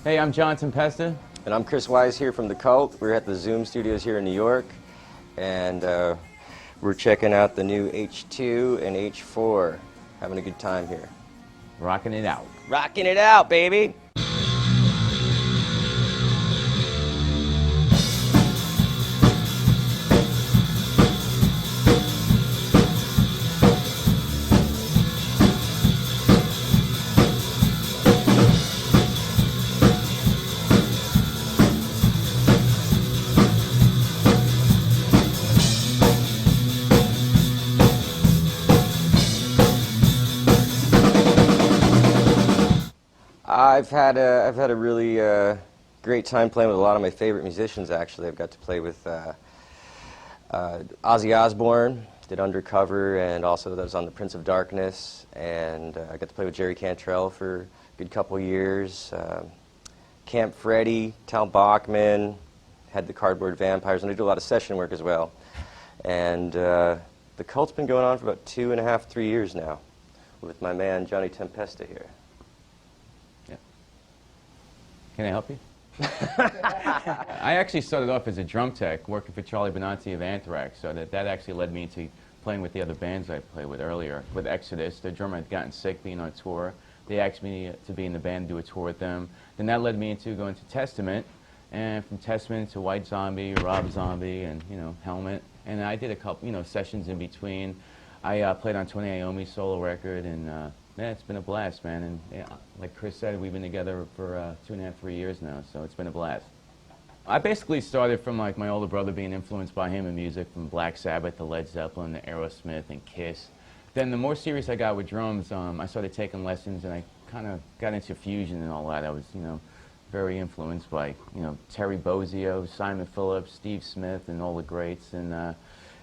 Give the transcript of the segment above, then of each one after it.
Hey, I'm John Tempesta. And I'm Chris Wyse here from The Cult. We're at the Zoom studios here in New York, and we're checking out the new H2 and H4. Having a good time here. Rocking it out. Rocking it out, baby! I've had a really great time playing with a lot of my favorite musicians. Actually, I've got to play with Ozzy Osbourne, did Undercover, and also that was on the Prince of Darkness. And I got to play with Jerry Cantrell for a good couple years. Camp Freddy, Tal Bachman, had the Cardboard Vampires, and I do a lot of session work as well. And the Cult's been going on for about 2.5, 3 years now, with my man Johnny Tempesta here. Can I help you? I actually started off as a drum tech, working for Charlie Benanti of Anthrax, so that actually led me to playing with the other bands I played with earlier. With Exodus, the drummer had gotten sick being on tour. They asked me to be in the band, do a tour with them. Then that led me into going to Testament, and from Testament to White Zombie, Rob Zombie, and Helmet. And I did a couple sessions in between. I played on Tony Iommi's solo record, and yeah, it's been a blast, man. And yeah, like Chris said, we've been together for 2.5, 3 years now, so it's been a blast. I basically started from like my older brother being influenced by him in music, from Black Sabbath to Led Zeppelin to Aerosmith and Kiss. Then the more serious I got with drums, I started taking lessons, and I kind of got into fusion and all that. I was, very influenced by, Terry Bozzio, Simon Phillips, Steve Smith, and all the greats. And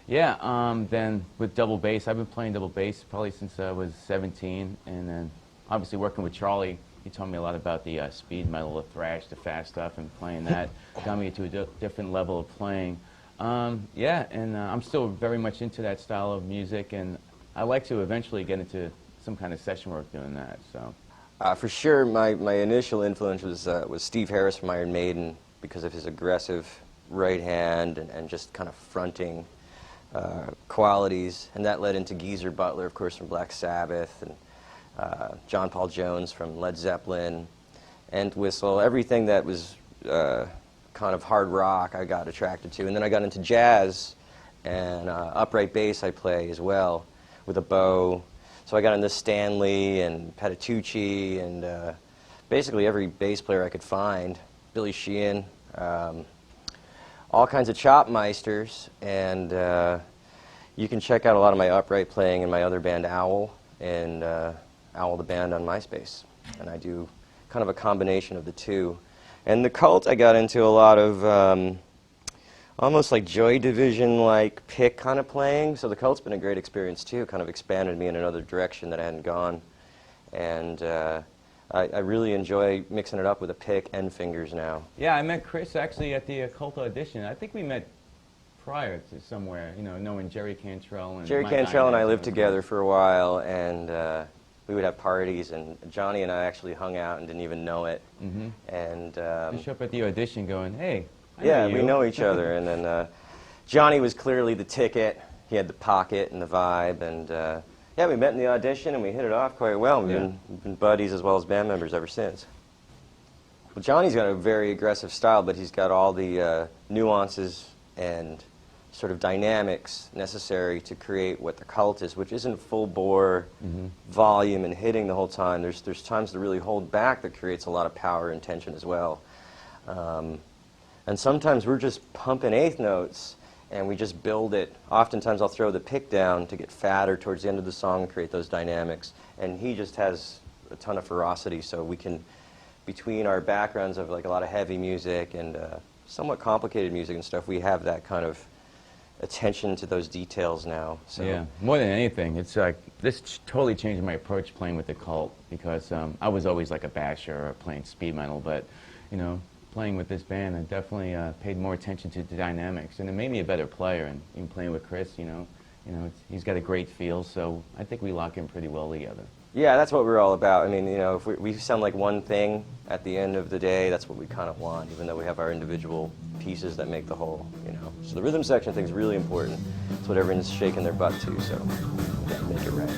yeah, then with double bass, I've been playing double bass probably since I was 17, and then obviously working with Charlie, he taught me a lot about the speed metal, the thrash, the fast stuff, and playing that got me to a different level of playing. Yeah, and I'm still very much into that style of music, and I like to eventually get into some kind of session work doing that. So, for sure, my initial influence was Steve Harris from Iron Maiden because of his aggressive right hand and just kind of fronting qualities, and that led into Geezer Butler, of course, from Black Sabbath, and John Paul Jones from Led Zeppelin, and Whistle. Everything that was kind of hard rock I got attracted to. And then I got into jazz, and upright bass I play as well with a bow. So I got into Stanley and Patitucci and basically every bass player I could find, Billy Sheehan, all kinds of chop meisters, and you can check out a lot of my upright playing in my other band, Owl, and Owl the Band on MySpace. And I do kind of a combination of the two. And the Cult, I got into a lot of almost like Joy Division-like pick kind of playing. So the Cult's been a great experience too, kind of expanded me in another direction that I hadn't gone. And I really enjoy mixing it up with a pick and fingers now. yeah, I met Chris actually at the Cult audition. I think we met prior to somewhere, knowing Jerry Cantrell. And Jerry Mike Cantrell and I Iron lived together for a while, and we would have parties, and Johnny and I actually hung out and didn't even know it. Mm-hmm. And I show up at the audition going, hey, yeah, we know each other. And then Johnny was clearly the ticket. He had the pocket and the vibe, and yeah, we met in the audition and we hit it off quite well. We've been buddies as well as band members ever since. Well, Johnny's got a very aggressive style, but he's got all the nuances and sort of dynamics necessary to create what the Cult is, which isn't full bore volume and hitting the whole time. There's times to really hold back that creates a lot of power and tension as well. And sometimes we're just pumping eighth notes and we just build it. Oftentimes I'll throw the pick down to get fatter towards the end of the song and create those dynamics. And he just has a ton of ferocity, so we can, between our backgrounds of like a lot of heavy music and somewhat complicated music and stuff, we have that kind of attention to those details now. So. Yeah, more than anything, it's like this totally changed my approach playing with the Cult, because I was always like a basher or playing speed metal, but playing with this band, I definitely paid more attention to the dynamics, and it made me a better player. And even playing with Chris, he's got a great feel, so I think we lock in pretty well together. Yeah, that's what we're all about. I mean, you know, if we sound like one thing at the end of the day, that's what we kind of want, even though we have our individual pieces that make the whole, you know. So the rhythm section thing is really important. It's what everyone's shaking their butt to, so we gotta make it right.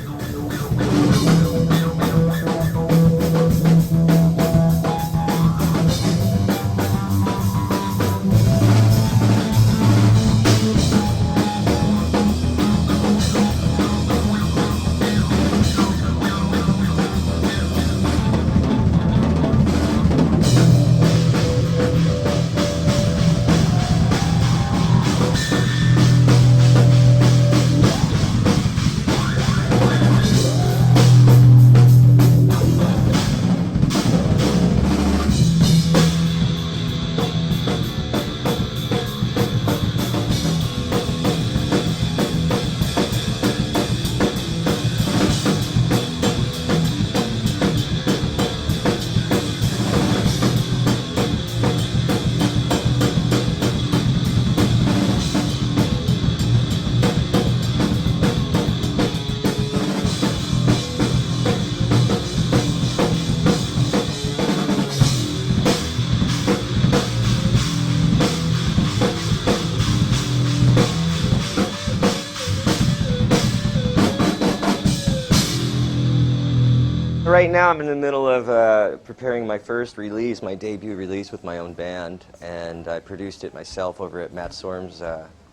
Right now I'm in the middle of preparing my first release, my debut release with my own band, and I produced it myself over at Matt Storm's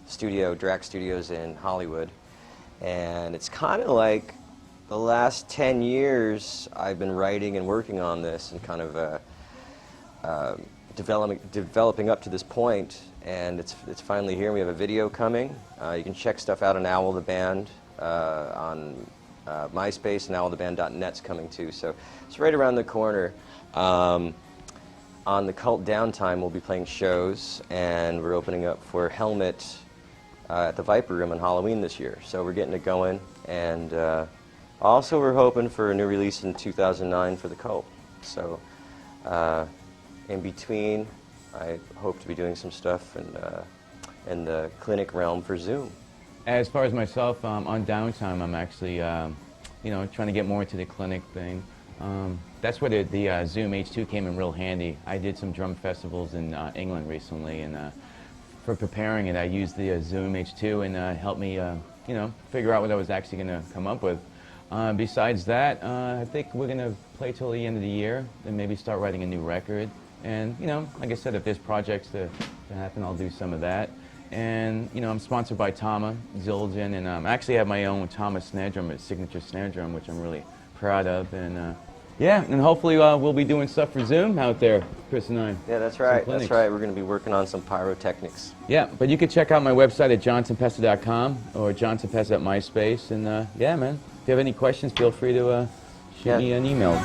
studio, Drac Studios in Hollywood. And it's kind of like the last 10 years I've been writing and working on this and kind of developing up to this point, and it's finally here. We have a video coming. You can check stuff out on Owl the Band, on MySpace, and owltheband.net's coming too, so it's right around the corner. On the Cult Downtime, we'll be playing shows, and we're opening up for Helmet at the Viper Room on Halloween this year, so we're getting it going. And also we're hoping for a new release in 2009 for the Cult. So in between, I hope to be doing some stuff in the clinic realm for Zoom. As far as myself, on downtime, I'm actually, you know, trying to get more into the clinic thing. That's where the Zoom H2 came in real handy. I did some drum festivals in England recently, and for preparing it, I used the Zoom H2, and helped me, you know, figure out what I was actually going to come up with. Besides that, I think we're going to play till the end of the year, and maybe start writing a new record. And, you know, like I said, if there's projects to happen, I'll do some of that. And, you know, I'm sponsored by Tama Zildjian, and I actually have my own Tama snare drum, a signature snare drum, which I'm really proud of. And yeah, and hopefully we'll be doing stuff for Zoom out there, Chris and I. Yeah, that's right. That's right. We're going to be working on some pyrotechnics. Yeah, but you can check out my website at johntempesta.com or John Tempesta at MySpace. And yeah, man, if you have any questions, feel free to shoot me an email.